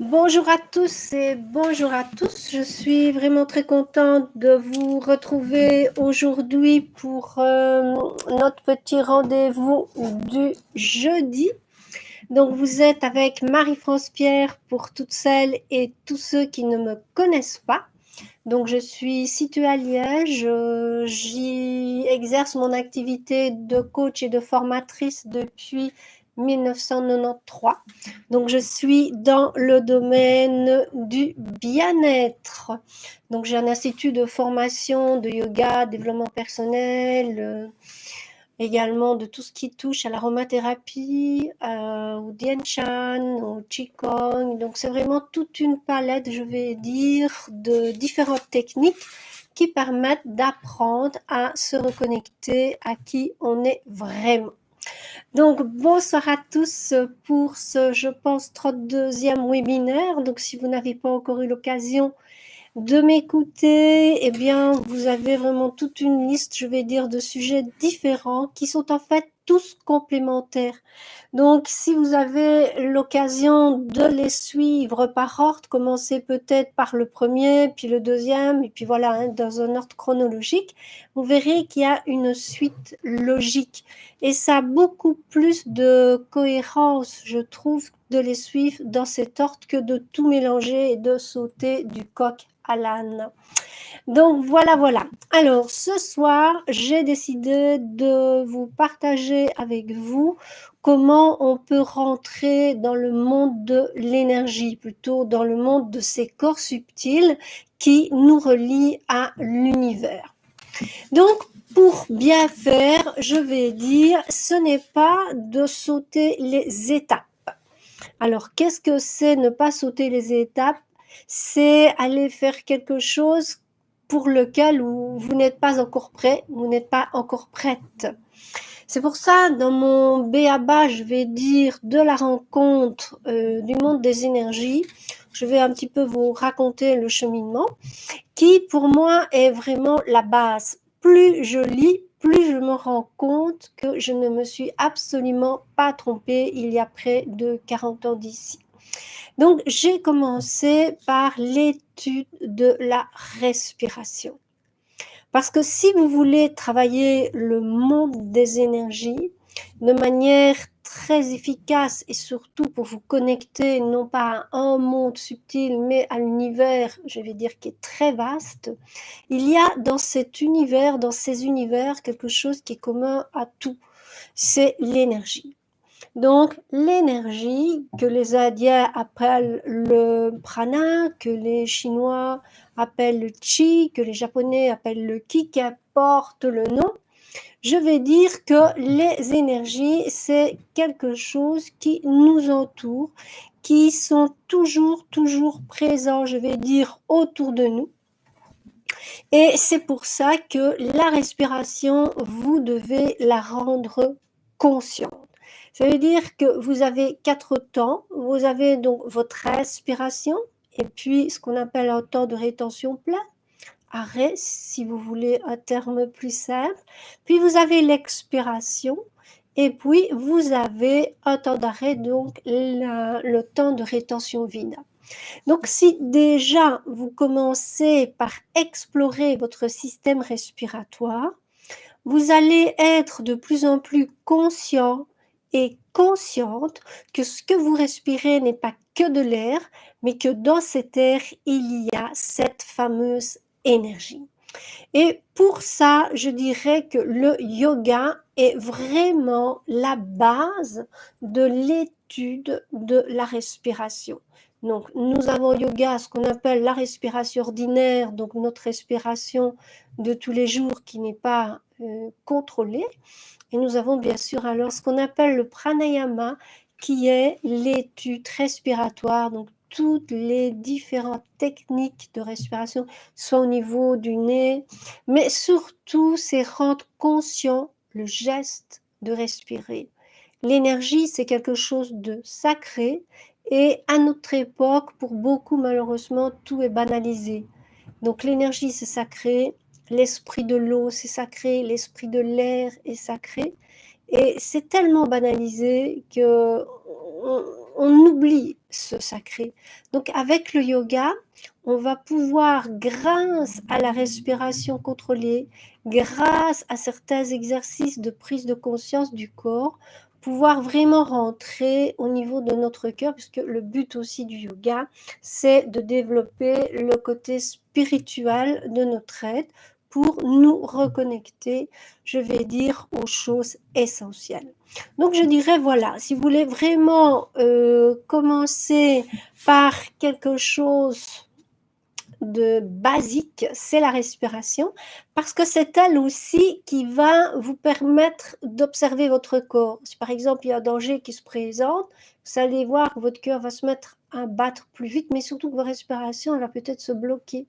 Bonjour à tous et bonjour à tous. Je suis vraiment très contente de vous retrouver aujourd'hui pour notre petit rendez-vous du jeudi. Donc vous êtes avec Marie-France Pierre pour toutes celles et tous ceux qui ne me connaissent pas. Donc je suis située à Liège, j'y exerce mon activité de coach et de formatrice depuis 1993. Donc je suis dans le domaine du bien-être. Donc j'ai un institut de formation de yoga, développement personnel, également de tout ce qui touche à l'aromathérapie, au Dien Shan, au Qigong. Donc c'est vraiment toute une palette, je vais dire, de différentes techniques qui permettent d'apprendre à se reconnecter à qui on est vraiment. Donc bonsoir à tous pour ce, je pense, 32e webinaire. Donc si vous n'avez pas encore eu l'occasion de m'écouter, eh bien, vous avez vraiment toute une liste, je vais dire, de sujets différents qui sont en fait tous complémentaires. Donc, si vous avez l'occasion de les suivre par ordre, commencez peut-être par le premier, puis le deuxième, et puis voilà, hein, dans un ordre chronologique, vous verrez qu'il y a une suite logique. Et ça a beaucoup plus de cohérence, je trouve, de les suivre dans cet ordre que de tout mélanger et de sauter du coq à l'âne. Donc voilà, voilà. Alors ce soir, j'ai décidé de vous partager avec vous comment on peut rentrer dans le monde de l'énergie, plutôt dans le monde de ces corps subtils qui nous relient à l'univers. Donc pour bien faire, je vais dire, ce n'est pas de sauter les étapes. Alors qu'est-ce que c'est ne pas sauter les étapes? C'est aller faire quelque chose pour lequel vous n'êtes pas encore prêt, vous n'êtes pas encore prête. C'est pour ça, dans mon b.a.-ba, je vais dire de la rencontre du monde des énergies, je vais un petit peu vous raconter le cheminement, qui pour moi est vraiment la base. Plus je lis, plus je me rends compte que je ne me suis absolument pas trompée il y a près de 40 ans d'ici. Donc, j'ai commencé par l'étude de la respiration. Parce que si vous voulez travailler le monde des énergies de manière très efficace et surtout pour vous connecter non pas à un monde subtil mais à l'univers, je vais dire, qui est très vaste, il y a dans cet univers, dans ces univers, quelque chose qui est commun à tout, c'est l'énergie. Donc, l'énergie que les Indiens appellent le prana, que les Chinois appellent le chi, que les Japonais appellent le ki, qu'importe le nom, je vais dire que les énergies, c'est quelque chose qui nous entoure, qui sont toujours présents, je vais dire, autour de nous. Et c'est pour ça que la respiration, vous devez la rendre consciente. Ça veut dire que vous avez 4 temps. Vous avez donc votre respiration et puis ce qu'on appelle un temps de rétention plein, arrêt si vous voulez un terme plus simple. Puis vous avez l'expiration et puis vous avez un temps d'arrêt, donc le temps de rétention vide. Donc si déjà vous commencez par explorer votre système respiratoire, vous allez être de plus en plus conscient et consciente que ce que vous respirez n'est pas que de l'air, mais que dans cet air, il y a cette fameuse énergie. Et pour ça, je dirais que le yoga est vraiment la base de l'étude de la respiration. Donc, nous avons yoga, ce qu'on appelle la respiration ordinaire, donc notre respiration de tous les jours qui n'est pas contrôlée. Et nous avons bien sûr alors ce qu'on appelle le pranayama, qui est l'étude respiratoire, donc toutes les différentes techniques de respiration, soit au niveau du nez, mais surtout c'est rendre conscient le geste de respirer. L'énergie, c'est quelque chose de sacré et à notre époque, pour beaucoup malheureusement, tout est banalisé. Donc l'énergie, c'est sacré, l'esprit de l'eau, c'est sacré, l'esprit de l'air est sacré. Et c'est tellement banalisé que on oublie ce sacré. Donc avec le yoga, on va pouvoir, grâce à la respiration contrôlée, grâce à certains exercices de prise de conscience du corps, pouvoir vraiment rentrer au niveau de notre cœur, puisque le but aussi du yoga, c'est de développer le côté spirituel de notre être pour nous reconnecter, je vais dire, aux choses essentielles. Donc je dirais, voilà, si vous voulez vraiment commencer par quelque chose de basique, c'est la respiration, parce que c'est elle aussi qui va vous permettre d'observer votre corps. Si par exemple il y a un danger qui se présente, vous allez voir que votre cœur va se mettre à battre plus vite, mais surtout que votre respiration elle va peut-être se bloquer.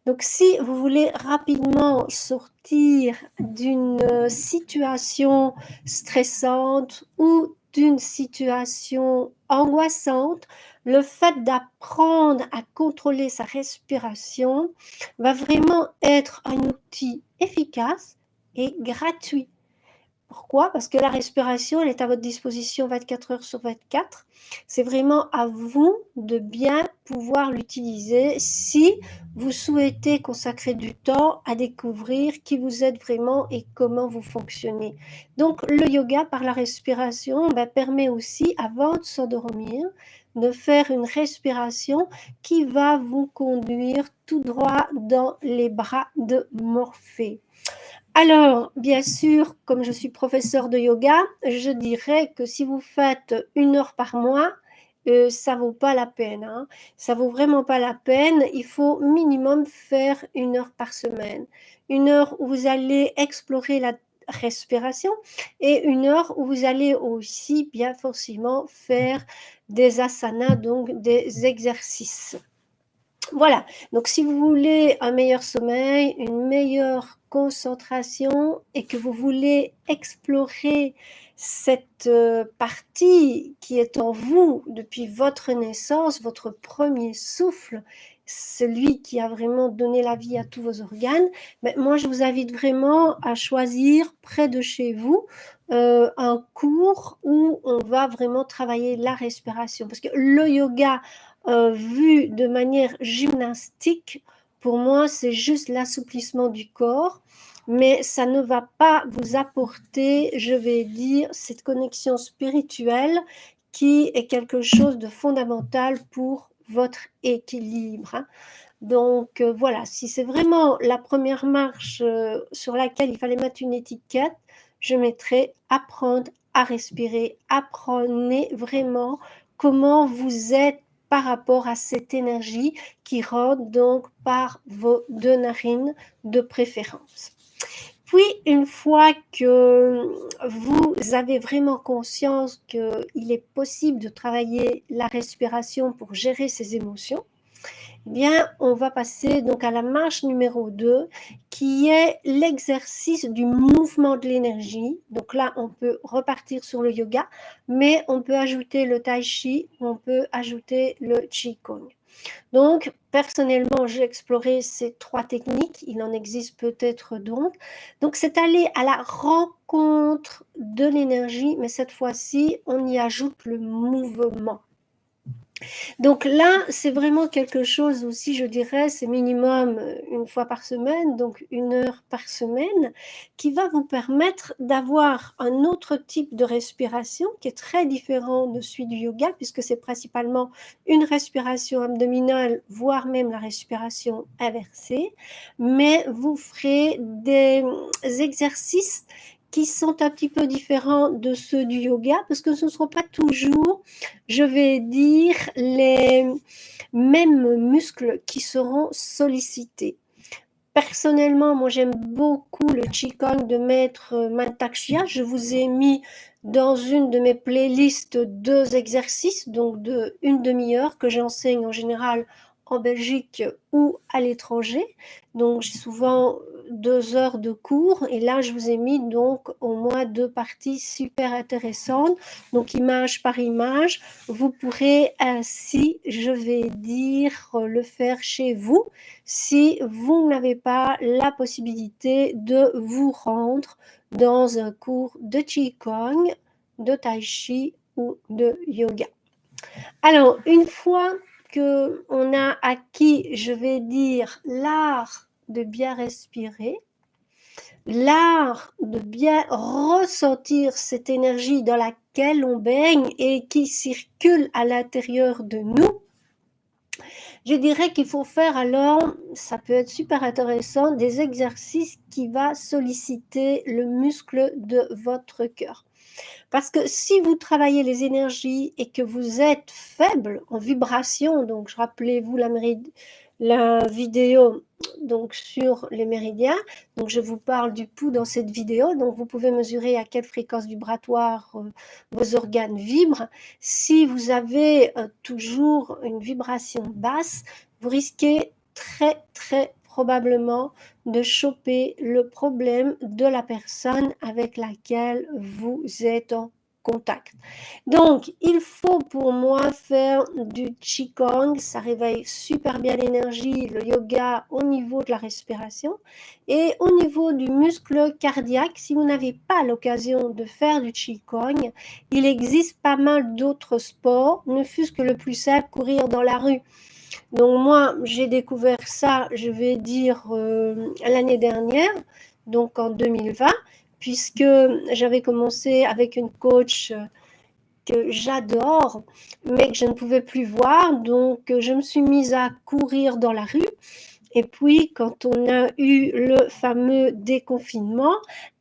Donc si vous voulez rapidement sortir d'une situation stressante ou d'une situation angoissante, le fait d'apprendre à contrôler sa respiration va vraiment être un outil efficace et gratuit. Pourquoi? Parce que la respiration, elle est à votre disposition 24 heures sur 24. C'est vraiment à vous de bien pouvoir l'utiliser si vous souhaitez consacrer du temps à découvrir qui vous êtes vraiment et comment vous fonctionnez. Donc le yoga par la respiration permet aussi, avant de s'endormir, de faire une respiration qui va vous conduire tout droit dans les bras de Morphée. Alors, bien sûr, comme je suis professeure de yoga, je dirais que si vous faites 1 heure par mois, ça vaut pas la peine, hein. Ça vaut vraiment pas la peine. Il faut minimum faire 1 heure par semaine. 1 heure où vous allez explorer la respiration et 1 heure où vous allez aussi bien forcément faire des asanas, donc des exercices. Voilà, donc si vous voulez un meilleur sommeil, une meilleure concentration et que vous voulez explorer cette partie qui est en vous depuis votre naissance, votre premier souffle, celui qui a vraiment donné la vie à tous vos organes, mais moi je vous invite vraiment à choisir près de chez vous un cours où on va vraiment travailler la respiration. Parce que le yoga, vu de manière gymnastique, pour moi, c'est juste l'assouplissement du corps, mais ça ne va pas vous apporter, je vais dire, cette connexion spirituelle qui est quelque chose de fondamental pour votre équilibre, hein. Donc voilà, si c'est vraiment la première marche sur laquelle il fallait mettre une étiquette, je mettrais apprendre à respirer, apprenez vraiment comment vous êtes par rapport à cette énergie qui rentre donc par vos 2 narines de préférence. Puis, une fois que vous avez vraiment conscience qu'il est possible de travailler la respiration pour gérer ses émotions, eh bien, on va passer donc à la marche numéro 2, qui est l'exercice du mouvement de l'énergie. Donc là, on peut repartir sur le yoga, mais on peut ajouter le tai chi, on peut ajouter le qigong. Donc, personnellement, j'ai exploré ces 3 techniques, il en existe peut-être d'autres. Donc, c'est aller à la rencontre de l'énergie, mais cette fois-ci, on y ajoute le mouvement. Donc là, c'est vraiment quelque chose aussi, je dirais, c'est minimum 1 fois par semaine, donc 1 heure par semaine, qui va vous permettre d'avoir un autre type de respiration qui est très différent de celui du yoga, puisque c'est principalement une respiration abdominale, voire même la respiration inversée, mais vous ferez des exercices qui sont un petit peu différents de ceux du yoga, parce que ce ne seront pas toujours, je vais dire, les mêmes muscles qui seront sollicités. Personnellement, moi j'aime beaucoup le Qigong de maître Mantak Chia. Je vous ai mis dans une de mes playlists 2 exercices, donc de 1/2 heure que j'enseigne en général en Belgique ou à l'étranger. Donc j'ai souvent 2 heures de cours et là je vous ai mis donc au moins 2 parties super intéressantes. Donc image par image, vous pourrez ainsi, je vais dire, le faire chez vous si vous n'avez pas la possibilité de vous rendre dans un cours de Qigong, de Tai Chi ou de yoga. Alors, une fois qu'on a acquis, je vais dire, l'art de bien respirer, l'art de bien ressentir cette énergie dans laquelle on baigne et qui circule à l'intérieur de nous, je dirais qu'il faut faire alors, ça peut être super intéressant, des exercices qui va solliciter le muscle de votre cœur. Parce que si vous travaillez les énergies et que vous êtes faible en vibration, donc rappelez-vous la vidéo donc sur les méridiens, donc je vous parle du pouls dans cette vidéo, donc vous pouvez mesurer à quelle fréquence vibratoire vos organes vibrent. Si vous avez toujours une vibration basse, vous risquez très probablement de choper le problème de la personne avec laquelle vous êtes en contact. Donc, il faut pour moi faire du Qigong, ça réveille super bien l'énergie, le yoga au niveau de la respiration et au niveau du muscle cardiaque. Si vous n'avez pas l'occasion de faire du Qigong, il existe pas mal d'autres sports, ne fût-ce que le plus simple, courir dans la rue. Donc moi, j'ai découvert ça, je vais dire, l'année dernière, donc en 2020, puisque j'avais commencé avec une coach que j'adore, mais que je ne pouvais plus voir. Donc je me suis mise à courir dans la rue. Et puis, quand on a eu le fameux déconfinement,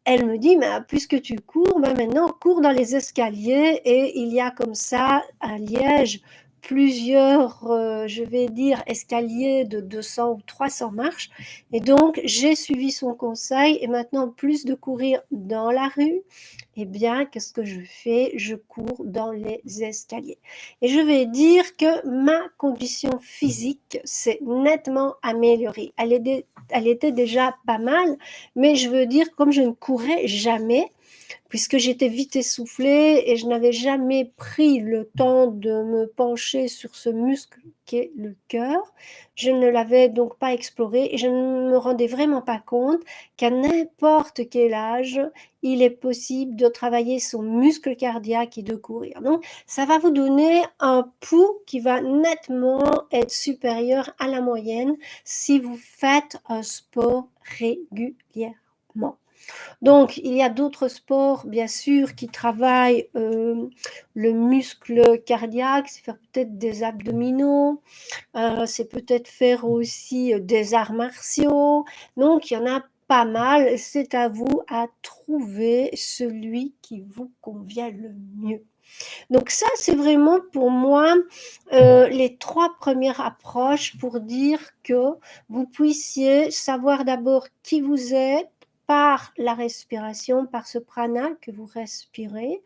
elle me dit, mais puisque tu cours, ben maintenant, cours dans les escaliers. Et il y a comme ça, à Liège, plusieurs, je vais dire, escaliers de 200 ou 300 marches. Et donc, j'ai suivi son conseil. Et maintenant, plus de courir dans la rue, eh bien, qu'est-ce que je fais? Je cours dans les escaliers. Et je vais dire que ma condition physique s'est nettement améliorée. Elle était déjà pas mal, mais je veux dire, comme je ne courais jamais, puisque j'étais vite essoufflée et je n'avais jamais pris le temps de me pencher sur ce muscle qu'est le cœur. Je ne l'avais donc pas exploré et je ne me rendais vraiment pas compte qu'à n'importe quel âge, il est possible de travailler son muscle cardiaque et de courir. Donc, ça va vous donner un pouls qui va nettement être supérieur à la moyenne si vous faites un sport régulièrement. Donc, il y a d'autres sports, bien sûr, qui travaillent le muscle cardiaque, c'est faire peut-être des abdominaux, c'est peut-être faire aussi des arts martiaux. Donc, il y en a pas mal. C'est à vous à trouver celui qui vous convient le mieux. Donc ça, c'est vraiment pour moi les 3 premières approches pour dire que vous puissiez savoir d'abord qui vous êtes par la respiration, par ce prana que vous respirez,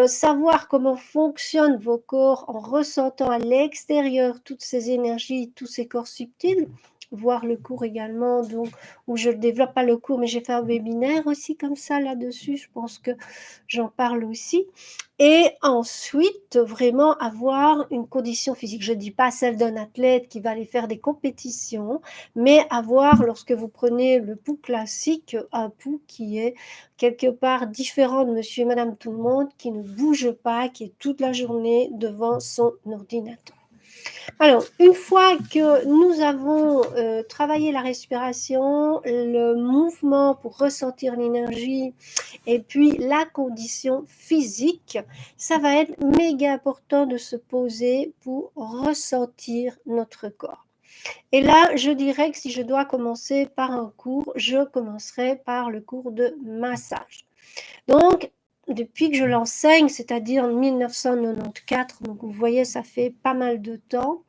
savoir comment fonctionnent vos corps en ressentant à l'extérieur toutes ces énergies, tous ces corps subtils, voir le cours également, donc où je ne développe pas le cours, mais j'ai fait un webinaire aussi comme ça là-dessus, je pense que j'en parle aussi. Et ensuite, vraiment avoir une condition physique. Je ne dis pas celle d'un athlète qui va aller faire des compétitions, mais avoir, lorsque vous prenez le pouls classique, un pouls qui est quelque part différent de monsieur et madame tout le monde, qui ne bouge pas, qui est toute la journée devant son ordinateur. Alors, une fois que nous avons travaillé la respiration, le mouvement pour ressentir l'énergie et puis la condition physique, ça va être méga important de se poser pour ressentir notre corps. Et là, je dirais que si je dois commencer par un cours, je commencerai par le cours de massage. Donc, depuis que je l'enseigne, c'est-à-dire en 1994, donc vous voyez, ça fait pas mal de temps,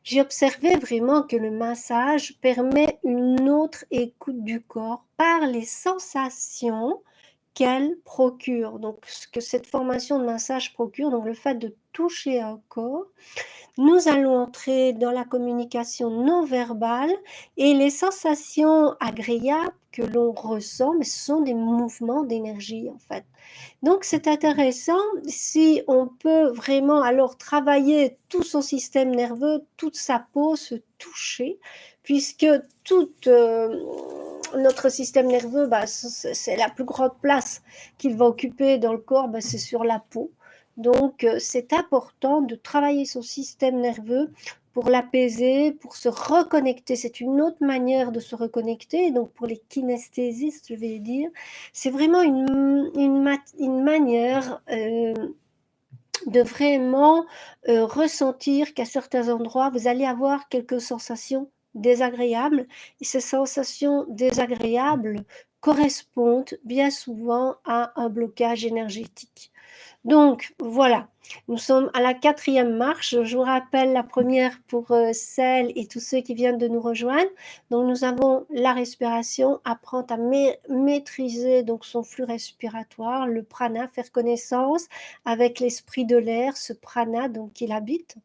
j'ai observé vraiment que le massage permet une autre écoute du corps par les sensations qu'elle procure. Donc, ce que cette formation de massage procure, donc le fait de toucher un corps, nous allons entrer dans la communication non verbale et les sensations agréables que l'on ressent, mais ce sont des mouvements d'énergie en fait. Donc c'est intéressant si on peut vraiment alors travailler tout son système nerveux, toute sa peau, se toucher, puisque tout notre système nerveux, c'est la plus grande place qu'il va occuper dans le corps, c'est sur la peau. Donc, c'est important de travailler son système nerveux pour l'apaiser, pour se reconnecter. C'est une autre manière de se reconnecter. Donc, pour les kinesthésistes, je vais dire, c'est vraiment une manière de vraiment ressentir qu'à certains endroits, vous allez avoir quelques sensations désagréables. Et ces sensations désagréables correspondent bien souvent à un blocage énergétique. Donc voilà, nous sommes à la 4e marche. Je vous rappelle la première pour celles et tous ceux qui viennent de nous rejoindre. Donc nous avons la respiration, apprendre à maîtriser donc son flux respiratoire, le prana, faire connaissance avec l'esprit de l'air, ce prana donc qui l'habite.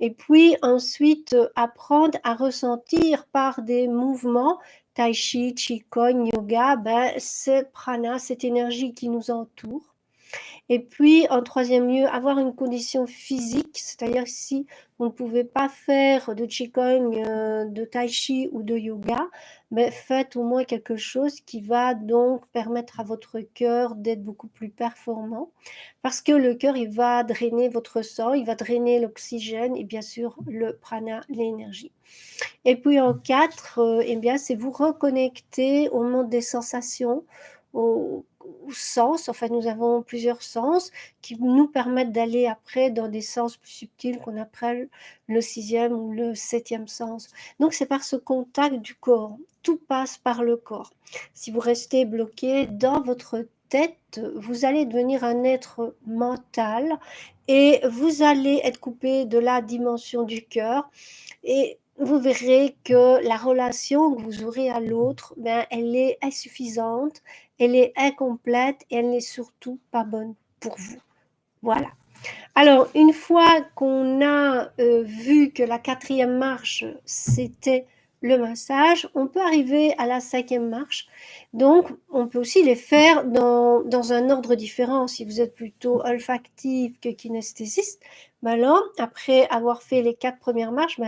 Et puis ensuite apprendre à ressentir par des mouvements tai chi, qigong, yoga, ce prana, cette énergie qui nous entoure. Et puis, en troisième lieu, avoir une condition physique, c'est-à-dire si vous ne pouvez pas faire de qigong, de tai chi ou de yoga, mais faites au moins quelque chose qui va donc permettre à votre cœur d'être beaucoup plus performant. Parce que le cœur, il va drainer votre sang, il va drainer l'oxygène et bien sûr le prana, l'énergie. Et puis en 4, eh bien, c'est vous reconnecter au monde des sensations, aux sens. En fait, nous avons plusieurs sens qui nous permettent d'aller après dans des sens plus subtils qu'on appelle le 6e ou le 7e sens. Donc, c'est par ce contact du corps. Tout passe par le corps. Si vous restez bloqué dans votre tête, vous allez devenir un être mental et vous allez être coupé de la dimension du cœur. Et vous verrez que la relation que vous aurez à l'autre, elle est insuffisante, elle est incomplète et elle n'est surtout pas bonne pour vous. Voilà. Alors, une fois qu'on a vu que la 4e marche, c'était le massage, on peut arriver à la 5e marche. Donc, on peut aussi les faire dans un ordre différent. Si vous êtes plutôt olfactif que kinesthésiste, là, après avoir fait les 4 premières marches,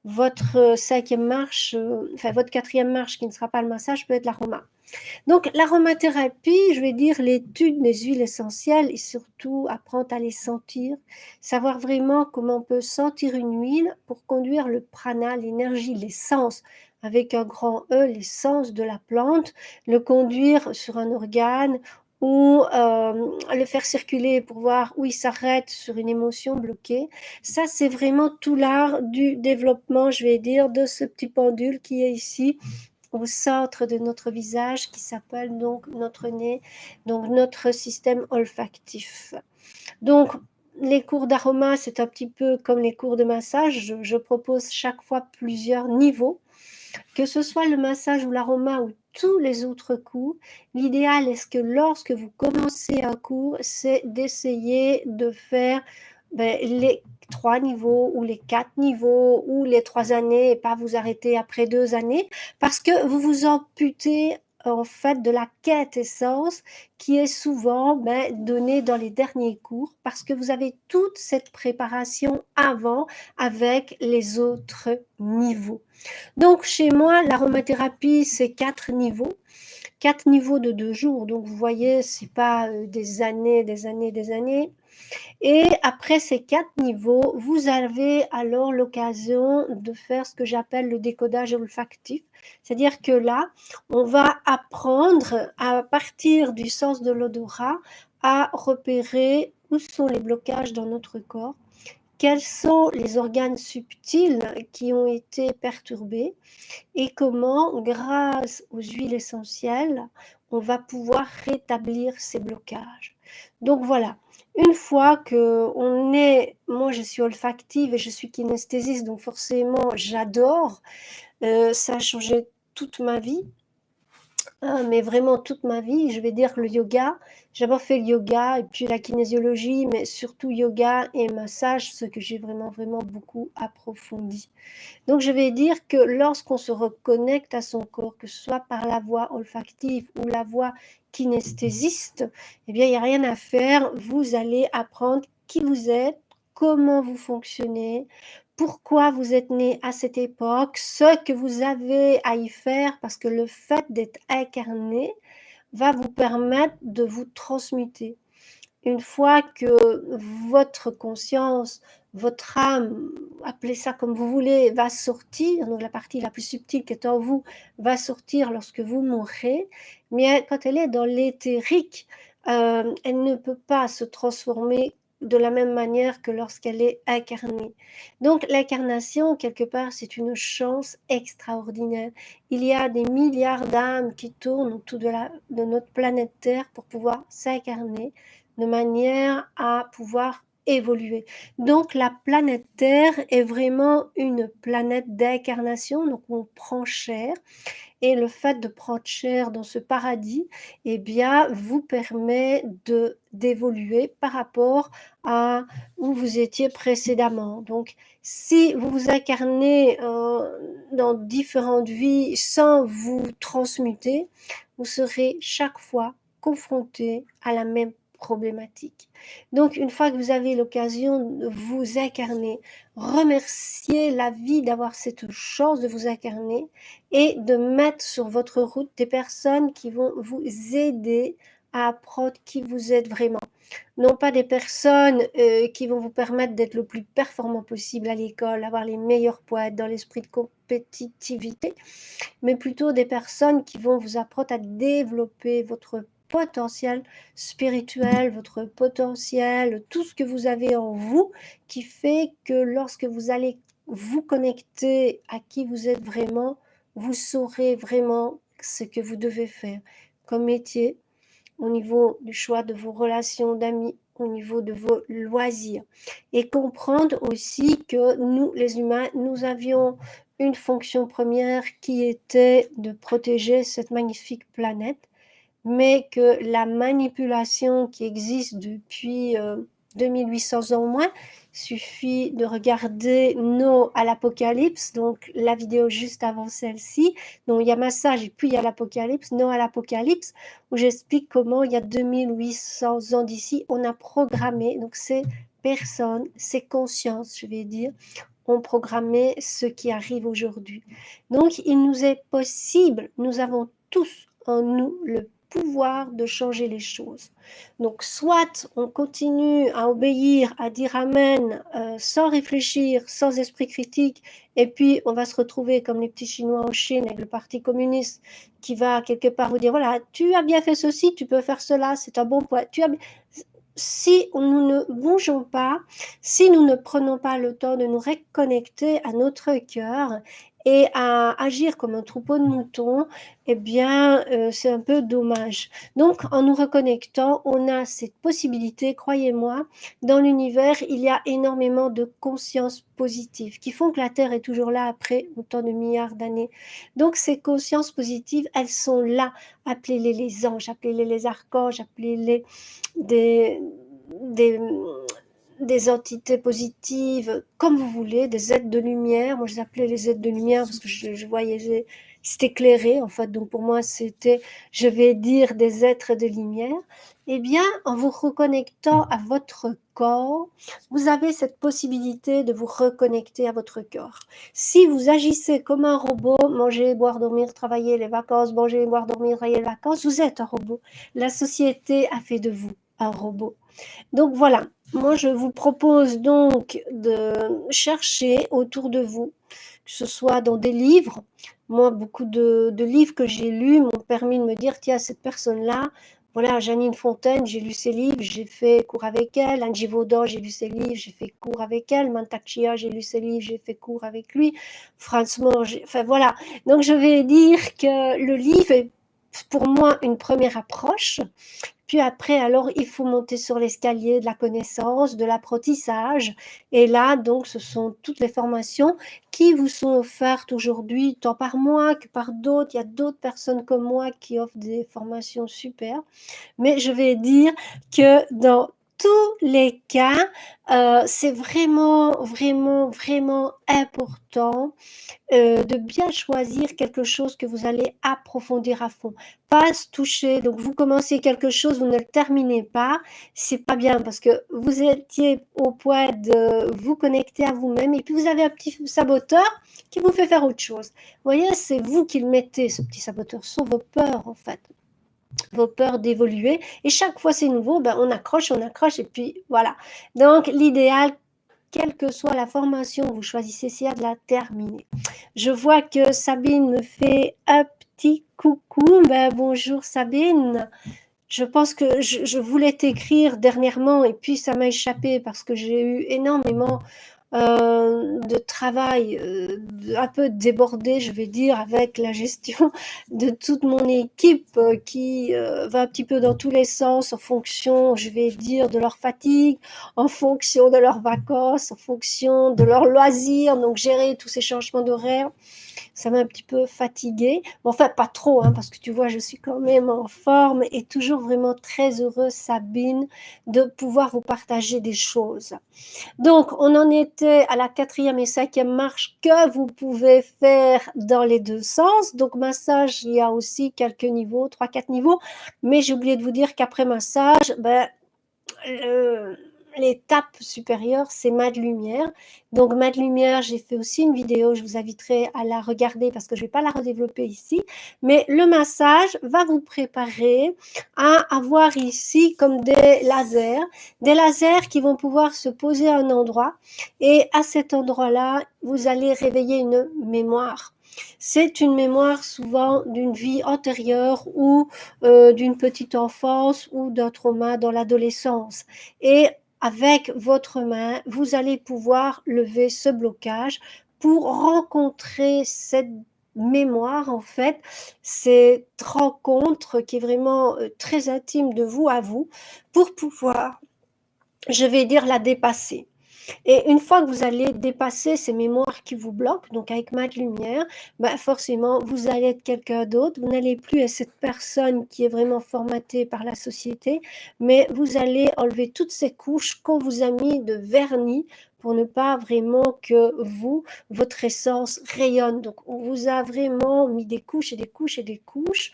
votre 5e marche, enfin votre 4e marche qui ne sera pas le massage peut être l'aroma. Donc l'aromathérapie, je vais dire l'étude des huiles essentielles et surtout apprendre à les sentir, savoir vraiment comment on peut sentir une huile pour conduire le prana, l'énergie, l'essence, avec un grand E, l'essence de la plante, le conduire sur un organe ou le faire circuler pour voir où il s'arrête sur une émotion bloquée. Ça, c'est vraiment tout l'art du développement, je vais dire, de ce petit pendule qui est ici au centre de notre visage, qui s'appelle donc notre nez, donc notre système olfactif. Donc, les cours d'aroma, c'est un petit peu comme les cours de massage. Je propose chaque fois plusieurs niveaux. Que ce soit le massage ou l'aroma ou tous les autres cours, l'idéal est que lorsque vous commencez un cours, c'est d'essayer de faire les 3 niveaux ou les 4 niveaux ou les 3 années et pas vous arrêter après 2 années parce que vous vous amputez en fait de la quintessence qui est souvent donnée dans les derniers cours parce que vous avez toute cette préparation avant avec les autres niveaux. Donc chez moi, l'aromathérapie, c'est 4 niveaux. 4 niveaux de 2 jours. Donc vous voyez, c'est pas des années, des années, des années. Et après ces 4 niveaux, vous avez alors l'occasion de faire ce que j'appelle le décodage olfactif. C'est-à-dire que là, on va apprendre à partir du sens de l'odorat à repérer où sont les blocages dans notre corps, quels sont les organes subtils qui ont été perturbés et comment, grâce aux huiles essentielles, on va pouvoir rétablir ces blocages. Donc voilà, une fois que on est, moi je suis olfactive et je suis kinesthésiste, donc forcément j'adore, ça a changé toute ma vie. Mais vraiment toute ma vie, je vais dire le yoga. J'ai d'abord fait le yoga et puis la kinésiologie, mais surtout yoga et massage, ce que j'ai vraiment, vraiment beaucoup approfondi. Donc je vais dire que lorsqu'on se reconnecte à son corps, que ce soit par la voie olfactive ou la voie kinesthésiste, eh bien il n'y a rien à faire. Vous allez apprendre qui vous êtes, comment vous fonctionnez, pourquoi vous êtes né à cette époque, ce que vous avez à y faire, parce que le fait d'être incarné va vous permettre de vous transmuter. une fois que votre conscience, votre âme, appelez ça comme vous voulez, va sortir, donc la partie la plus subtile qui est en vous va sortir lorsque vous mourrez, mais quand elle est dans l'éthérique, elle ne peut pas se transformer de la même manière que lorsqu'elle est incarnée. Donc l'incarnation, quelque part, c'est une chance extraordinaire. Il y a des milliards d'âmes qui tournent autour de notre planète Terre pour pouvoir s'incarner de manière à pouvoir évoluer. Donc la planète Terre est vraiment une planète d'incarnation, donc on prend chair, et le fait de prendre chair dans ce paradis, eh bien, vous permet d'évoluer par rapport à où vous étiez précédemment. Donc, si vous vous incarnez dans différentes vies sans vous transmuter, vous serez chaque fois confronté à la même problématique. Donc, une fois que vous avez l'occasion de vous incarner, remerciez la vie d'avoir cette chance de vous incarner et de mettre sur votre route des personnes qui vont vous aider à apprendre qui vous êtes vraiment. Non pas des personnes qui vont vous permettre d'être le plus performant possible à l'école, avoir les meilleurs points, être dans l'esprit de compétitivité, mais plutôt des personnes qui vont vous apprendre à développer votre potentiel spirituel, votre potentiel, tout ce que vous avez en vous, qui fait que lorsque vous allez vous connecter à qui vous êtes vraiment, vous saurez vraiment ce que vous devez faire comme métier, au niveau du choix de vos relations d'amis, au niveau de vos loisirs. Et comprendre aussi que nous, les humains, nous avions une fonction première qui était de protéger cette magnifique planète, mais que la manipulation qui existe depuis 2800 ans au moins, suffit de regarder No à l'Apocalypse, donc la vidéo juste avant celle-ci. Donc il y a Massage et puis il y a l'Apocalypse, No à l'Apocalypse, où j'explique comment il y a 2800 ans d'ici, on a programmé, donc ces personnes, ces consciences, je vais dire, ont programmé ce qui arrive aujourd'hui. Donc il nous est possible, nous avons tous en nous le pouvoir de changer les choses. Donc soit on continue à obéir, à dire amen, sans réfléchir, sans esprit critique, et puis on va se retrouver comme les petits Chinois en Chine avec le Parti communiste qui va quelque part vous dire, voilà, tu as bien fait ceci, tu peux faire cela, c'est un bon point. Si nous ne bougeons pas, si nous ne prenons pas le temps de nous reconnecter à notre cœur et à agir comme un troupeau de moutons, eh bien, c'est un peu dommage. Donc, en nous reconnectant, on a cette possibilité, croyez-moi, dans l'univers, il y a énormément de consciences positives qui font que la Terre est toujours là après autant de milliards d'années. Donc, ces consciences positives, elles sont là. Appelez-les les anges, appelez-les les archanges, appelez-les des, des, des entités positives, comme vous voulez, des êtres de lumière. Moi, je les appelais les êtres de lumière parce que je voyais, c'était éclairé, en fait. Donc, pour moi, c'était, je vais dire, des êtres de lumière. Eh bien, en vous reconnectant à votre corps, vous avez cette possibilité de vous reconnecter à votre corps. Si vous agissez comme un robot, manger, boire, dormir, travailler, les vacances, manger, boire, dormir, travailler, les vacances, vous êtes un robot. La société a fait de vous un robot. Donc voilà, moi je vous propose donc de chercher autour de vous, que ce soit dans des livres. Moi, beaucoup de livres que j'ai lus m'ont permis de me dire, tiens, cette personne-là, voilà, Janine Fontaine, j'ai lu ses livres, j'ai fait cours avec elle. Angie Vaudan, j'ai lu ses livres, j'ai fait cours avec elle. Mantak Chia, j'ai lu ses livres, j'ai fait cours avec lui. Franz Mohr, enfin voilà. Donc je vais dire que le livre est pour moi une première approche. Puis après, alors, il faut monter sur l'escalier de la connaissance, de l'apprentissage. Et là, donc, ce sont toutes les formations qui vous sont offertes aujourd'hui, tant par moi que par d'autres. Il y a d'autres personnes comme moi qui offrent des formations super. Mais je vais dire que dans tous les cas, c'est vraiment, vraiment, vraiment important de bien choisir quelque chose que vous allez approfondir à fond. Pas se toucher, donc vous commencez quelque chose, vous ne le terminez pas, c'est pas bien parce que vous étiez au point de vous connecter à vous-même et puis vous avez un petit saboteur qui vous fait faire autre chose. Vous voyez, c'est vous qui le mettez, ce petit saboteur, ce sont vos peurs en fait. vos peurs d'évoluer. Et chaque fois c'est nouveau, ben, on accroche et puis voilà. Donc l'idéal, quelle que soit la formation que vous choisissez, c'est de la terminer. Je vois que Sabine me fait un petit coucou. Ben, bonjour Sabine. Je pense que je voulais t'écrire dernièrement et puis ça m'a échappé parce que j'ai eu énormément de travail, un peu débordé, je vais dire, avec la gestion de toute mon équipe qui va un petit peu dans tous les sens en fonction, je vais dire, de leur fatigue, en fonction de leurs vacances, en fonction de leurs loisirs. Donc gérer tous ces changements d'horaire, ça m'a un petit peu fatiguée. Bon, enfin, pas trop, hein, parce que tu vois, je suis quand même en forme et toujours vraiment très heureuse, Sabine, de pouvoir vous partager des choses. Donc, on en était à la 4e et 5e marche que vous pouvez faire dans les deux sens. Donc, massage, il y a aussi quelques niveaux, 3-4 niveaux. Mais j'ai oublié de vous dire qu'après massage, ben, l'étape supérieure, c'est mat de lumière. Donc, mat de lumière, j'ai fait aussi une vidéo, je vous inviterai à la regarder parce que je ne vais pas la redévelopper ici. Mais le massage va vous préparer à avoir ici comme des lasers qui vont pouvoir se poser à un endroit. Et à cet endroit-là, vous allez réveiller une mémoire. C'est une mémoire souvent d'une vie antérieure ou d'une petite enfance ou d'un trauma dans l'adolescence. Et avec votre main, vous allez pouvoir lever ce blocage pour rencontrer cette mémoire, en fait, cette rencontre qui est vraiment très intime de vous à vous, pour pouvoir, je vais dire, la dépasser. Et une fois que vous allez dépasser ces mémoires qui vous bloquent, donc avec mat de lumière, bah forcément, vous allez être quelqu'un d'autre. Vous n'allez plus être cette personne qui est vraiment formatée par la société, mais vous allez enlever toutes ces couches qu'on vous a mis de vernis pour ne pas vraiment que vous, votre essence rayonne. Donc, on vous a vraiment mis des couches et des couches et des couches.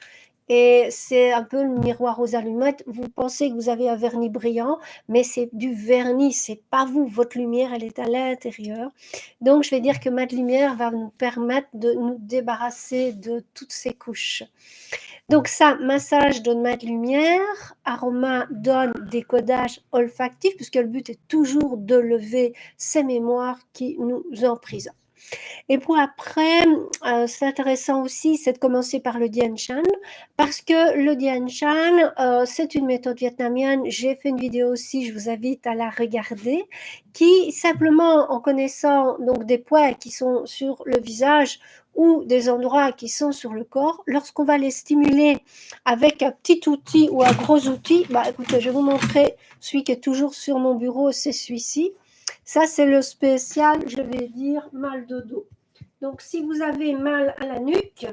Et c'est un peu le miroir aux allumettes. Vous pensez que vous avez un vernis brillant, mais c'est du vernis, c'est pas vous. Votre lumière, elle est à l'intérieur. Donc, je vais dire que mat lumière va nous permettre de nous débarrasser de toutes ces couches. Donc ça, massage donne mat lumière, aroma donne décodage olfactif, puisque le but est toujours de lever ces mémoires qui nous emprisonnent. Et pour après, c'est intéressant aussi, c'est de commencer par le Dien Shan, parce que le Dien Shan, c'est une méthode vietnamienne. J'ai fait une vidéo aussi, je vous invite à la regarder, qui simplement en connaissant donc des points qui sont sur le visage ou des endroits qui sont sur le corps, lorsqu'on va les stimuler avec un petit outil ou un gros outil, bah écoutez, je vais vous montrer celui qui est toujours sur mon bureau, c'est celui-ci. Ça, c'est le spécial, je vais dire, mal de dos. Donc, si vous avez mal à la nuque,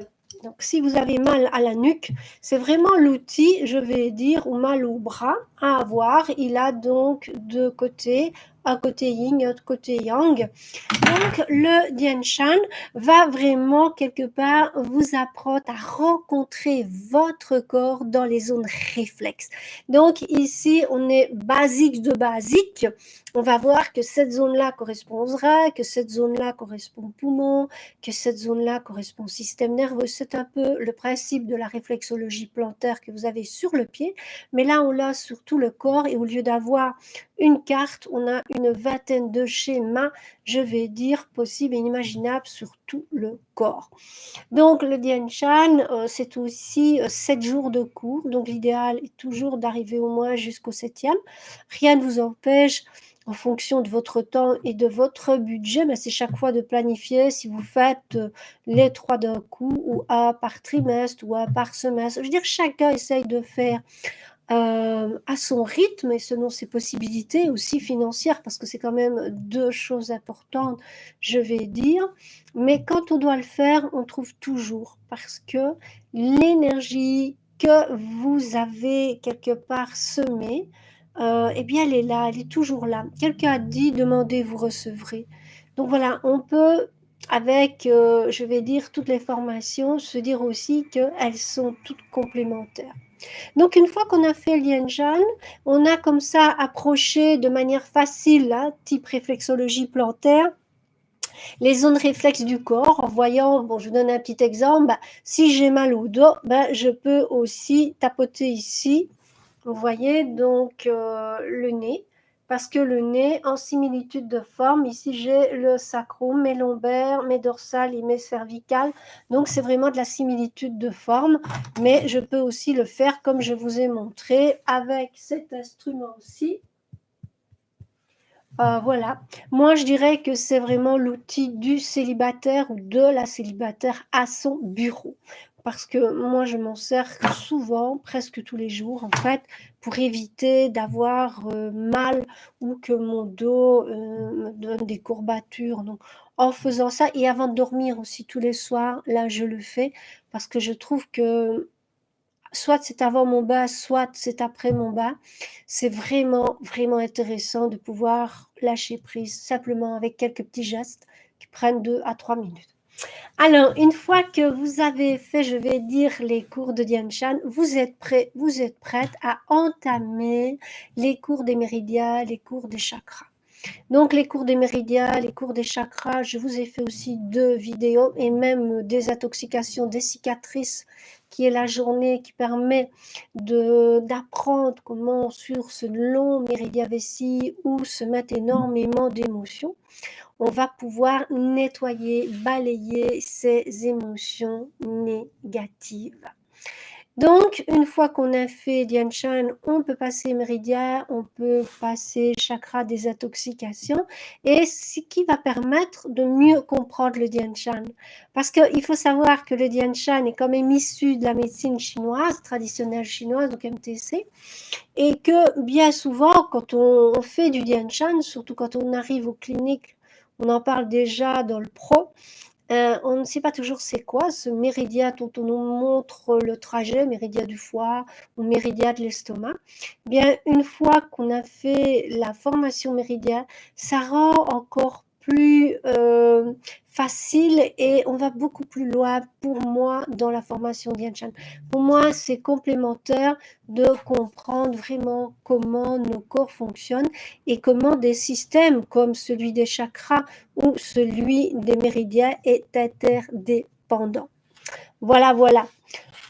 c'est vraiment l'outil, je vais dire, ou mal au bras à avoir. Il a donc deux côtés, un côté yin, un côté yang. Donc, le Dien Shan va vraiment, quelque part, vous apprendre à rencontrer votre corps dans les zones réflexes. Donc, ici, on est basique de basique. On va voir que cette zone-là correspond aux reins, que cette zone-là correspond au poumon, que cette zone-là correspond au système nerveux. C'est un peu le principe de la réflexologie plantaire que vous avez sur le pied, mais là, on l'a sur tout le corps et au lieu d'avoir une carte, on a une vingtaine de schémas, je vais dire, possibles et imaginables sur tout le corps. Donc, le Dien Shan, c'est aussi 7 jours de cours. Donc, l'idéal est toujours d'arriver au moins jusqu'au 7e. Rien ne vous empêche, en fonction de votre temps et de votre budget, mais c'est chaque fois de planifier si vous faites les 3 d'un coup ou un par trimestre ou un par semestre. Je veux dire, chacun essaye de faire à son rythme et selon ses possibilités aussi financières, parce que c'est quand même deux choses importantes, je vais dire. Mais quand on doit le faire, on trouve toujours, parce que l'énergie que vous avez quelque part semée, eh bien, elle est là, elle est toujours là. Quelqu'un a dit, demandez, vous recevrez. Donc voilà, on peut, avec, je vais dire, toutes les formations, se dire aussi qu'elles sont toutes complémentaires. Donc, une fois qu'on a fait le Lien Shan, on a comme ça approché de manière facile, hein, type réflexologie plantaire, Les zones réflexes du corps, en voyant, bon, je vous donne un petit exemple, bah, si j'ai mal au dos, bah, je peux aussi tapoter ici, vous voyez, donc le nez, parce que le nez, en similitude de forme, ici j'ai le sacrum, mes lombaires, mes dorsales et mes cervicales, donc c'est vraiment de la similitude de forme, mais je peux aussi le faire comme je vous ai montré avec cet instrument aussi. Voilà. Moi, je dirais que c'est vraiment l'outil du célibataire ou de la célibataire à son bureau. Parce que moi, je m'en sers souvent, presque tous les jours, en fait, pour éviter d'avoir mal ou que mon dos me donne des courbatures. Donc, en faisant ça, et avant de dormir aussi tous les soirs, là, je le fais parce que je trouve que soit c'est avant mon bain, soit c'est après mon bain. C'est vraiment, vraiment intéressant de pouvoir lâcher prise simplement avec quelques petits gestes qui prennent 2 à 3 minutes. Alors, une fois que vous avez fait, je vais dire les cours de Dian Shan, vous êtes prêts, vous êtes prête à entamer les cours des méridiens, les cours des chakras. Donc, les cours des méridiens, les cours des chakras, je vous ai fait aussi 2 vidéos et même des intoxications, des cicatrices, qui est la journée qui permet d'apprendre comment sur ce long méridien vessie où se mettent énormément d'émotions, on va pouvoir nettoyer, balayer ces émotions négatives. Donc, une fois qu'on a fait Dian Shan, on peut passer méridien, on peut passer chakra des intoxications, et ce qui va permettre de mieux comprendre le Dian Shan. Parce qu'il faut savoir que le Dian Shan est quand même issu de la médecine chinoise, traditionnelle chinoise, donc MTC, et que bien souvent, quand on fait du Dian Shan, surtout quand on arrive aux cliniques, on en parle déjà dans le pro, on ne sait pas toujours c'est quoi ce méridien dont on nous montre le trajet, méridien du foie ou méridien de l'estomac. Bien, une fois qu'on a fait la formation méridien, ça rend encore plus facile et on va beaucoup plus loin pour moi dans la formation Dian Shan. Pour moi, c'est complémentaire de comprendre vraiment comment nos corps fonctionnent et comment des systèmes comme celui des chakras ou celui des méridiens est interdépendant. Voilà, voilà.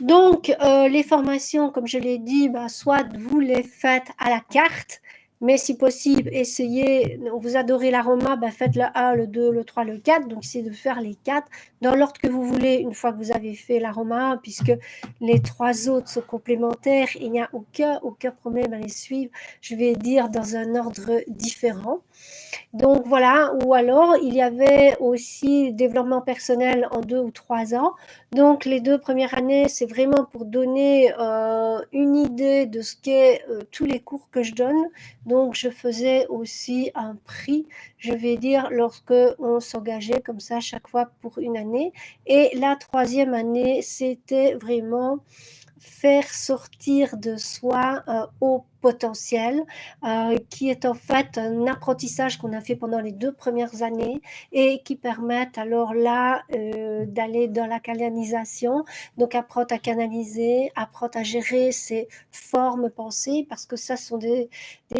Donc, les formations, comme je l'ai dit, bah, soit vous les faites à la carte, mais si possible, essayez, vous adorez l'aroma, bah, faites le 1, le 2, le 3, le 4. Donc, essayez de faire les 4 dans l'ordre que vous voulez une fois que vous avez fait l'aroma, puisque les 3 autres sont complémentaires. Il n'y a aucun problème à les suivre, je vais dire, dans un ordre différent. Donc voilà, ou alors il y avait aussi développement personnel en 2 ou 3 ans. Donc les 2 premières années, c'est vraiment pour donner une idée de ce qu'est tous les cours que je donne. Donc je faisais aussi un prix, je vais dire, lorsque on s'engageait comme ça chaque fois pour une année. Et la 3e année, c'était vraiment faire sortir de soi au potentiel, qui est en fait un apprentissage qu'on a fait pendant les 2 premières années et qui permettent alors là d'aller dans la canalisation, donc apprendre à canaliser, apprendre à gérer ses formes pensées, parce que ça sont des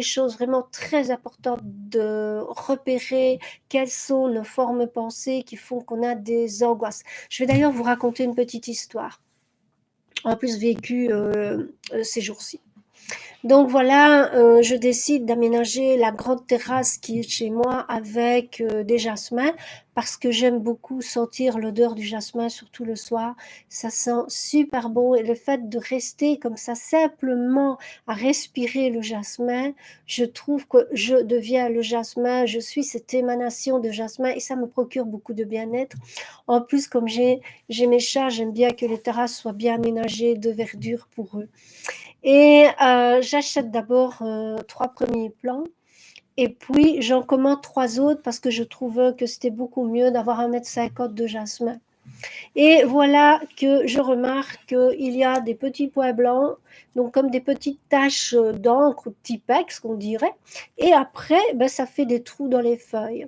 choses vraiment très importantes de repérer quelles sont nos formes pensées qui font qu'on a des angoisses. Je vais d'ailleurs vous raconter une petite histoire en plus vécu ces jours-ci. Donc voilà, je décide d'aménager la grande terrasse qui est chez moi avec des jasmins parce que j'aime beaucoup sentir l'odeur du jasmin, surtout le soir. Ça sent super bon et le fait de rester comme ça simplement à respirer le jasmin, je trouve que je deviens le jasmin, je suis cette émanation de jasmin et ça me procure beaucoup de bien-être. En plus, comme j'ai mes chats, j'aime bien que les terrasses soient bien aménagées de verdure pour eux. Et j'achète d'abord 3 premiers plants et puis j'en commande 3 autres parce que je trouve que c'était beaucoup mieux d'avoir 1,50 m de jasmin. Et voilà que je remarque qu'il y a des petits points blancs, donc comme des petites taches d'encre, de Tipex qu'on dirait. Et après, ben, ça fait des trous dans les feuilles.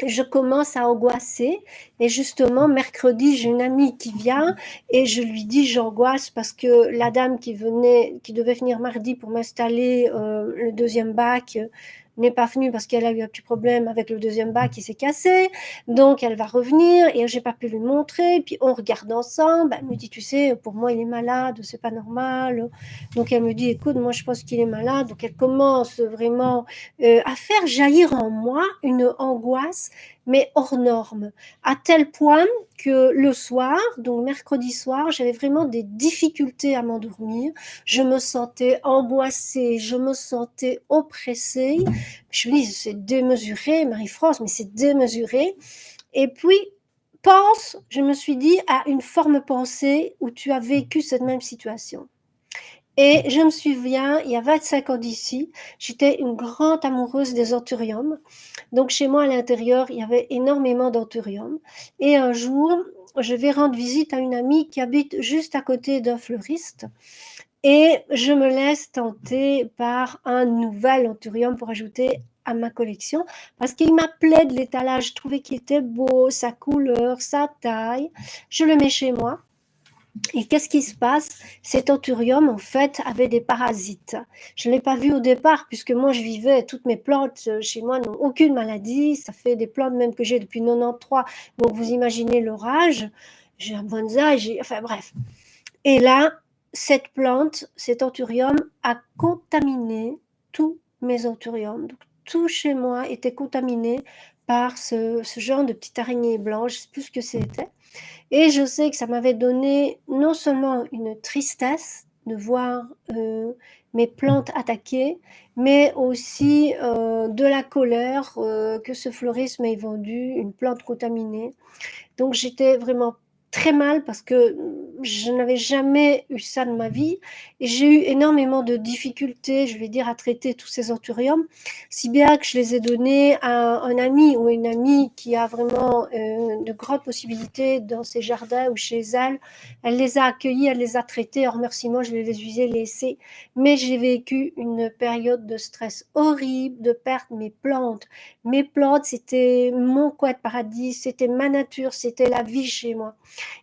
Je commence à angoisser et justement mercredi j'ai une amie qui vient et je lui dis j'angoisse parce que la dame qui devait venir mardi pour m'installer le 2e bac n'est pas venue parce qu'elle a eu un petit problème avec le deuxième bac qui s'est cassé. Donc, elle va revenir et j'ai pas pu lui montrer. Puis, on regarde ensemble. Elle me dit, tu sais, pour moi, il est malade, c'est pas normal. Donc, elle me dit, écoute, moi, je pense qu'il est malade. Donc, elle commence vraiment à faire jaillir en moi une angoisse, mais hors norme, à tel point que le soir, donc mercredi soir, j'avais vraiment des difficultés à m'endormir. Je me sentais angoissée, je me sentais oppressée. Je me dis, c'est démesuré, Marie-France, mais c'est démesuré. Et puis, je me suis dit, à une forme pensée où tu as vécu cette même situation. Et je me souviens, il y a 25 ans d'ici, j'étais une grande amoureuse des anthuriums. Donc chez moi à l'intérieur, il y avait énormément d'anthuriums. Et un jour, je vais rendre visite à une amie qui habite juste à côté d'un fleuriste. Et je me laisse tenter par un nouvel anthurium pour ajouter à ma collection parce qu'il m'appelait de l'étalage. Je trouvais qu'il était beau, sa couleur, sa taille. Je le mets chez moi. Et qu'est-ce qui se passe? Cet anthurium, en fait, avait des parasites. Je ne l'ai pas vu au départ, puisque moi, je vivais, toutes mes plantes chez moi n'ont aucune maladie. Ça fait des plantes même que j'ai depuis 93. Donc, vous imaginez l'orage. J'ai un bonsaï, enfin bref. Et là, cette plante, cet anthurium, a contaminé tous mes anthuriums. Donc, tout chez moi était contaminé par ce genre de petite araignée blanche. Je ne sais plus ce que c'était. Et je sais que ça m'avait donné non seulement une tristesse de voir mes plantes attaquées, mais aussi de la colère que ce fleuriste m'ait vendu, une plante contaminée. Donc j'étais vraiment très mal parce que je n'avais jamais eu ça de ma vie et j'ai eu énormément de difficultés, je vais dire, à traiter tous ces anthuriums, si bien que je les ai donnés à un ami ou une amie qui a vraiment de grandes possibilités dans ses jardins ou chez elle. Elle les a accueillis, elle les a traités. En remerciement, je les ai laissés. Mais j'ai vécu une période de stress horrible, de perdre mes plantes. Mes plantes, c'était mon coin de paradis, c'était ma nature, c'était la vie chez moi.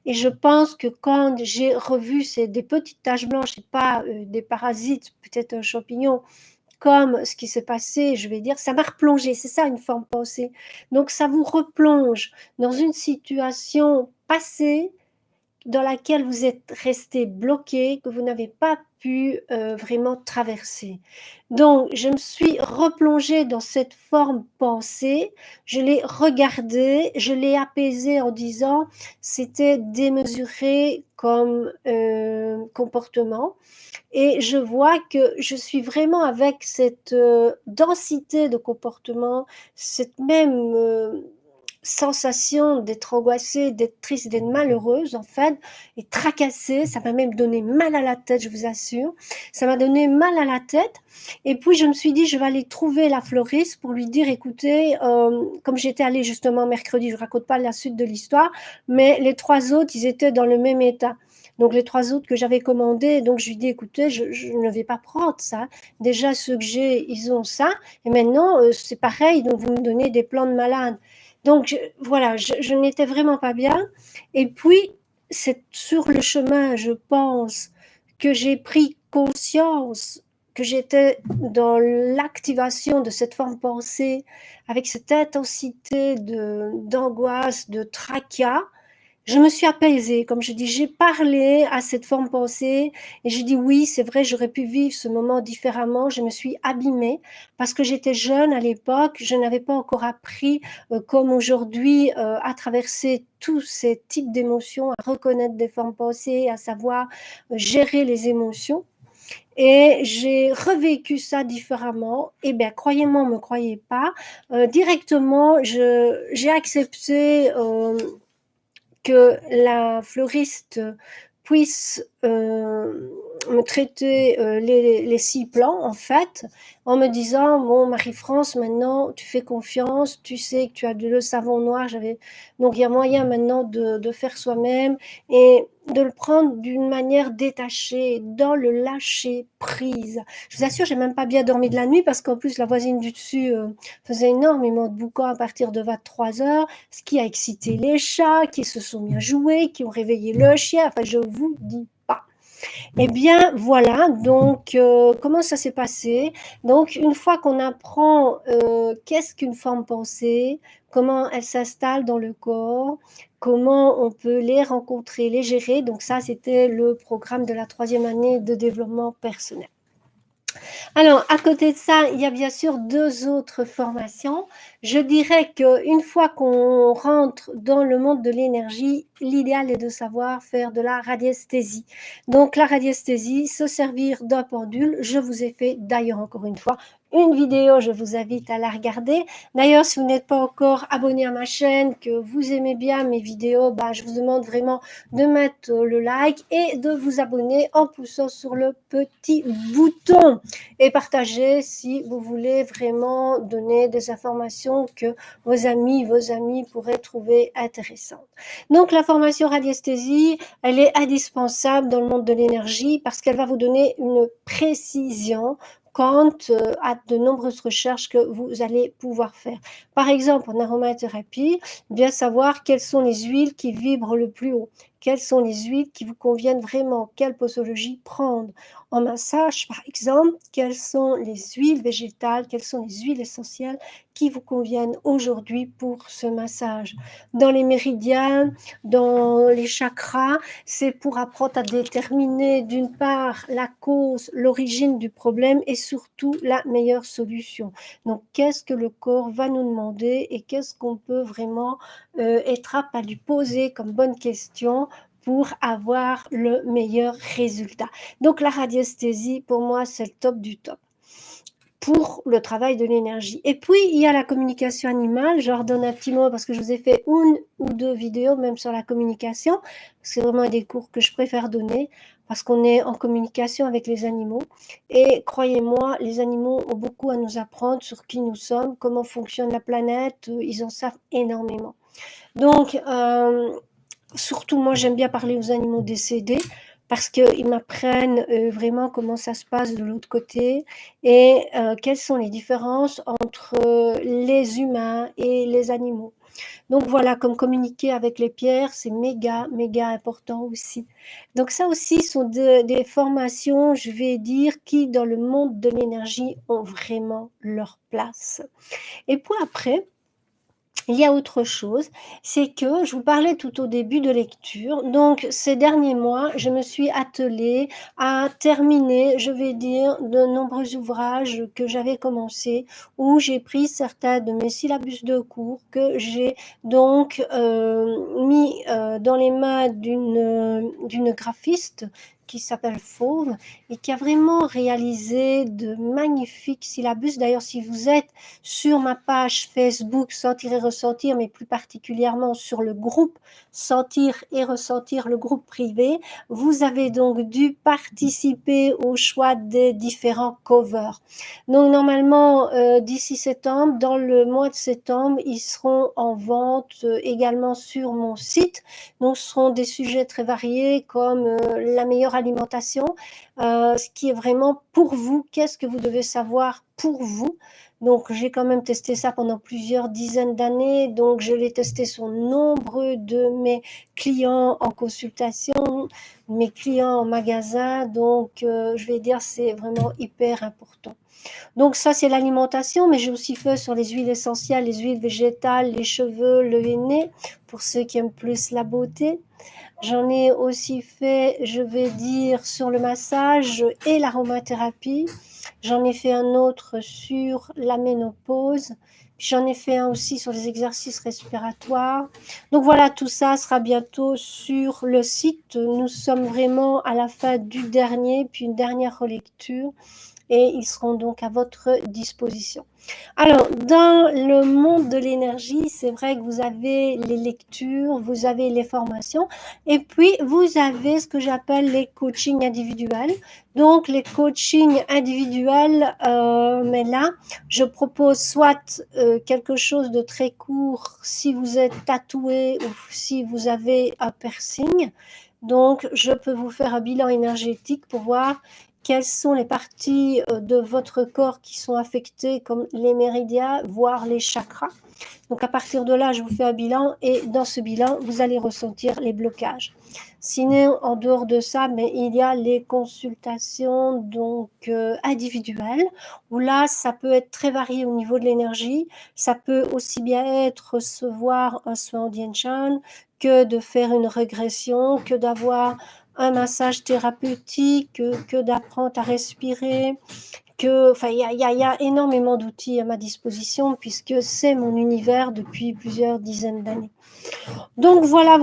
Et je pense que quand j'ai revu des petites taches blanches et pas des parasites, peut-être un champignon, comme ce qui s'est passé, je vais dire, ça m'a replongé, c'est ça une forme pensée. Donc ça vous replonge dans une situation passée dans laquelle vous êtes resté bloqué, que vous n'avez pas pu vraiment traverser. Donc, je me suis replongée dans cette forme pensée, je l'ai regardée, je l'ai apaisée en disant c'était démesuré comme comportement. Et je vois que je suis vraiment avec cette densité de comportement, cette même sensation d'être angoissée, d'être triste, d'être malheureuse en fait, et tracassée. Ça m'a même donné mal à la tête, je vous assure. Ça m'a donné mal à la tête. Et puis je me suis dit, je vais aller trouver la fleuriste pour lui dire, écoutez, comme j'étais allée justement mercredi, je ne raconte pas la suite de l'histoire, mais les 3 autres, ils étaient dans le même état. Donc les 3 autres que j'avais commandés, donc je lui dis, écoutez, je ne vais pas prendre ça. Déjà, ceux que j'ai, ils ont ça. Et maintenant, c'est pareil, donc vous me donnez des plantes malades. Donc voilà, je n'étais vraiment pas bien. Et puis, c'est sur le chemin, je pense, que j'ai pris conscience que j'étais dans l'activation de cette forme pensée, avec cette intensité d'angoisse, de tracas. Je me suis apaisée, comme je dis, j'ai parlé à cette forme pensée et j'ai dit oui, c'est vrai, j'aurais pu vivre ce moment différemment. Je me suis abîmée parce que j'étais jeune à l'époque, je n'avais pas encore appris comme aujourd'hui à traverser tous ces types d'émotions, à reconnaître des formes pensées, à savoir gérer les émotions. Et j'ai revécu ça différemment. Et bien, croyez-moi, me croyez pas, directement, j'ai accepté que la fleuriste puisse me traiter les 6 plans, en fait, en me disant, bon, Marie-France, maintenant, tu fais confiance, tu sais que tu as le savon noir, donc il y a moyen maintenant de faire soi-même et de le prendre d'une manière détachée, dans le lâcher prise. Je vous assure, j'ai même pas bien dormi de la nuit parce qu'en plus, la voisine du dessus faisait énormément de boucan à partir de 23 heures, ce qui a excité les chats, qui se sont mis à jouer, qui ont réveillé le chien, enfin, je vous dis pas. Eh bien, voilà, donc comment ça s'est passé? Donc une fois qu'on apprend, qu'est-ce qu'une forme pensée, comment elle s'installe dans le corps, comment on peut les rencontrer, les gérer, donc ça, c'était le programme de la 3e année de développement personnel. Alors, à côté de ça, il y a bien sûr 2 autres formations. Je dirais qu'une fois qu'on rentre dans le monde de l'énergie, l'idéal est de savoir faire de la radiesthésie. Donc la radiesthésie, se servir d'un pendule. Je vous ai fait d'ailleurs encore une fois une vidéo, je vous invite à la regarder. D'ailleurs, si vous n'êtes pas encore abonné à ma chaîne, que vous aimez bien mes vidéos, bah, je vous demande vraiment de mettre le like et de vous abonner en poussant sur le petit bouton et partager si vous voulez vraiment donner des informations que vos amis pourraient trouver intéressantes. Donc la formation radiesthésie, elle est indispensable dans le monde de l'énergie parce qu'elle va vous donner une précision quant à de nombreuses recherches que vous allez pouvoir faire. Par exemple, en aromathérapie, bien savoir quelles sont les huiles qui vibrent le plus haut, quelles sont les huiles qui vous conviennent vraiment, quelle posologie prendre. En massage, par exemple, quelles sont les huiles végétales, quelles sont les huiles essentielles qui vous conviennent aujourd'hui pour ce massage. Dans les méridiens, dans les chakras, c'est pour apprendre à déterminer d'une part la cause, l'origine du problème et surtout la meilleure solution. Donc, qu'est-ce que le corps va nous demander et qu'est-ce qu'on peut vraiment être apte à lui poser comme bonne question pour avoir le meilleur résultat. Donc la radiesthésie, pour moi, c'est le top du top pour le travail de l'énergie. Et puis, il y a la communication animale. Je leur donne un petit mot parce que je vous ai fait une ou 2 vidéos même sur la communication. C'est vraiment un des cours que je préfère donner parce qu'on est en communication avec les animaux. Et croyez-moi, les animaux ont beaucoup à nous apprendre sur qui nous sommes, comment fonctionne la planète. Ils en savent énormément. Donc, surtout, moi, j'aime bien parler aux animaux décédés parce qu'ils m'apprennent vraiment comment ça se passe de l'autre côté et quelles sont les différences entre les humains et les animaux. Donc voilà, comme communiquer avec les pierres, c'est méga, méga important aussi. Donc ça aussi sont des formations, je vais dire, qui dans le monde de l'énergie ont vraiment leur place. Et puis après, il y a autre chose, c'est que je vous parlais tout au début de lecture. Donc ces derniers mois, je me suis attelée à terminer, je vais dire, de nombreux ouvrages que j'avais commencés, où j'ai pris certains de mes syllabus de cours que j'ai donc mis dans les mains d'une graphiste qui s'appelle Fauve et qui a vraiment réalisé de magnifiques syllabus. D'ailleurs, si vous êtes sur ma page Facebook Sentir et Ressentir, mais plus particulièrement sur le groupe Sentir et Ressentir, le groupe privé, vous avez donc dû participer au choix des différents covers. Donc normalement, d'ici septembre, dans le mois de septembre, ils seront en vente également sur mon site. Donc ce seront des sujets très variés comme la meilleure alimentation, ce qui est vraiment pour vous, qu'est-ce que vous devez savoir pour vous. Donc j'ai quand même testé ça pendant plusieurs dizaines d'années, donc je l'ai testé sur nombreux de mes clients en consultation, mes clients en magasin, donc je vais dire c'est vraiment hyper important. Donc ça c'est l'alimentation, mais j'ai aussi fait sur les huiles essentielles, les huiles végétales, les cheveux, le nez, pour ceux qui aiment plus la beauté. J'en ai aussi fait, je vais dire, sur le massage et l'aromathérapie. J'en ai fait un autre sur la ménopause. J'en ai fait un aussi sur les exercices respiratoires. Donc voilà, tout ça sera bientôt sur le site. Nous sommes vraiment à la fin du dernier, puis une dernière relecture. Et ils seront donc à votre disposition. Alors, dans le monde de l'énergie, c'est vrai que vous avez les lectures, vous avez les formations, et puis vous avez ce que j'appelle les coachings individuels. Donc, les coachings individuels, mais là, je propose soit quelque chose de très court si vous êtes tatoué ou si vous avez un piercing. Donc, je peux vous faire un bilan énergétique pour voir quelles sont les parties de votre corps qui sont affectées, comme les méridiens, voire les chakras. Donc à partir de là, je vous fais un bilan et dans ce bilan, vous allez ressentir les blocages. Sinon, en dehors de ça, mais il y a les consultations donc individuelles où là, ça peut être très varié au niveau de l'énergie. Ça peut aussi bien être recevoir un soin Dian-Shan que de faire une régression, que d'avoir un massage thérapeutique, que d'apprendre à respirer, enfin, il y a énormément d'outils à ma disposition puisque c'est mon univers depuis plusieurs dizaines d'années. Donc voilà,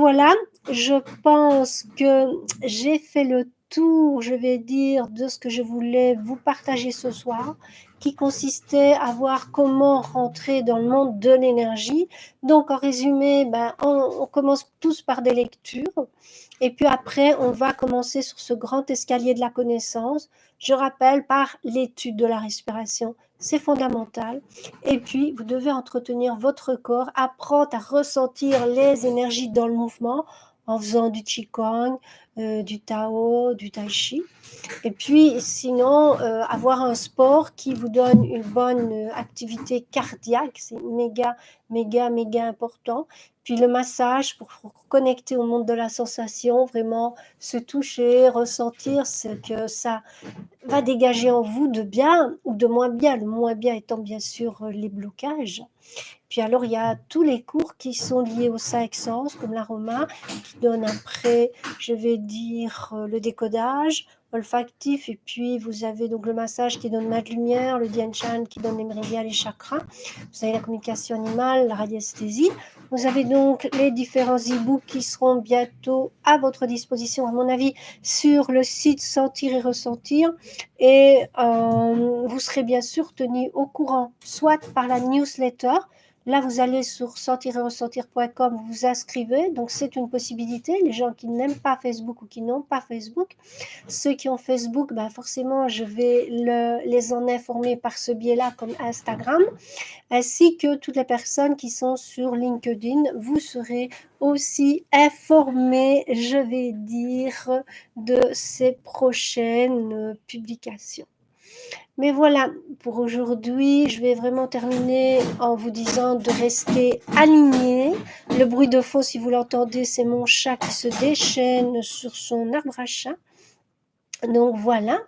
je pense que j'ai fait le tour, je vais dire, de ce que je voulais vous partager ce soir, qui consistait à voir comment rentrer dans le monde de l'énergie. Donc en résumé, on commence tous par des lectures et puis après on va commencer sur ce grand escalier de la connaissance. Je rappelle, par l'étude de la respiration, c'est fondamental. Et puis, vous devez entretenir votre corps, apprendre à ressentir les énergies dans le mouvement en faisant du Qigong, du Tao, du Tai Chi. Et puis, sinon, avoir un sport qui vous donne une bonne activité cardiaque, c'est méga important. Puis le massage pour connecter au monde de la sensation, vraiment se toucher, ressentir ce que ça va dégager en vous de bien ou de moins bien, le moins bien étant bien sûr les blocages. Puis alors, il y a tous les cours qui sont liés aux cinq sens, comme l'aroma, qui donne après, je vais dire, le décodage olfactif, et puis vous avez donc le massage qui donne ma lumière, le Dian-Shan qui donne les méridiens, les chakras, vous avez la communication animale, la radiesthésie, vous avez donc les différents e-books qui seront bientôt à votre disposition, à mon avis, sur le site Sentir et Ressentir, et vous serez bien sûr tenu au courant, soit par la newsletter. Là, vous allez sur sentir-et-ressentir.com, vous vous inscrivez, donc c'est une possibilité. Les gens qui n'aiment pas Facebook ou qui n'ont pas Facebook, ceux qui ont Facebook, forcément, je vais les en informer par ce biais-là, comme Instagram, ainsi que toutes les personnes qui sont sur LinkedIn. Vous serez aussi informés, je vais dire, de ces prochaines publications. Mais voilà, pour aujourd'hui, je vais vraiment terminer en vous disant de rester aligné. Le bruit de fond, si vous l'entendez, c'est mon chat qui se déchaîne sur son arbre à chat. Donc voilà,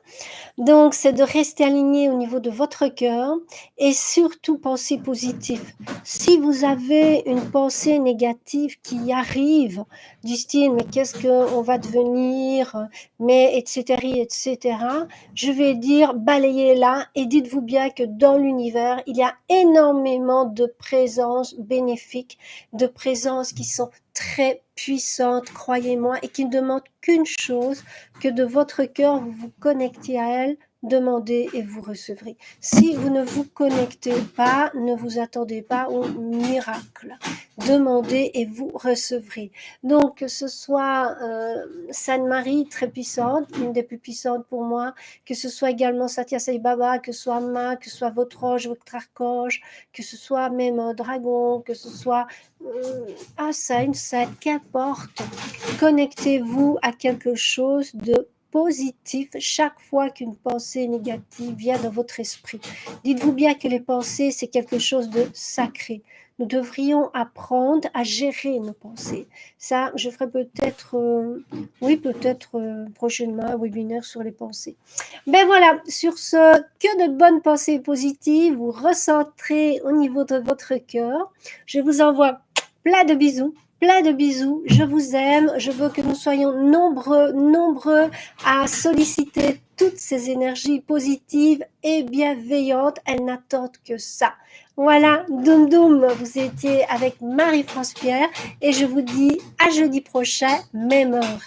donc c'est de rester aligné au niveau de votre cœur et surtout penser positif. Si vous avez une pensée négative qui arrive du style mais qu'est-ce qu'on va devenir, mais etc., je vais dire balayez-la et dites-vous bien que dans l'univers il y a énormément de présences bénéfiques, de présences qui sont très puissante, croyez-moi, et qui ne demande qu'une chose, que de votre cœur vous vous connectiez à elle, demandez et vous recevrez. Si vous ne vous connectez pas, ne vous attendez pas au miracle. Demandez et vous recevrez. Donc, que ce soit Sainte Marie, très puissante, une des plus puissantes pour moi, que ce soit également Satya Sai Baba, que ce soit Ma, que ce soit votre ange, votre archange, que ce soit même un dragon, que ce soit une sainte, qu'importe. Connectez-vous à quelque chose de positif chaque fois qu'une pensée négative vient dans votre esprit. Dites-vous bien que les pensées, c'est quelque chose de sacré. Nous devrions apprendre à gérer nos pensées. Ça, je ferai peut-être, prochainement un webinaire sur les pensées. Ben voilà, sur ce, que de bonnes pensées positives, vous recentrez au niveau de votre cœur. Je vous envoie plein de bisous. Plein de bisous, je vous aime, je veux que nous soyons nombreux à solliciter toutes ces énergies positives et bienveillantes, elles n'attendent que ça. Voilà, Doum Doum, vous étiez avec Marie-France Pierre et je vous dis à jeudi prochain, même heure.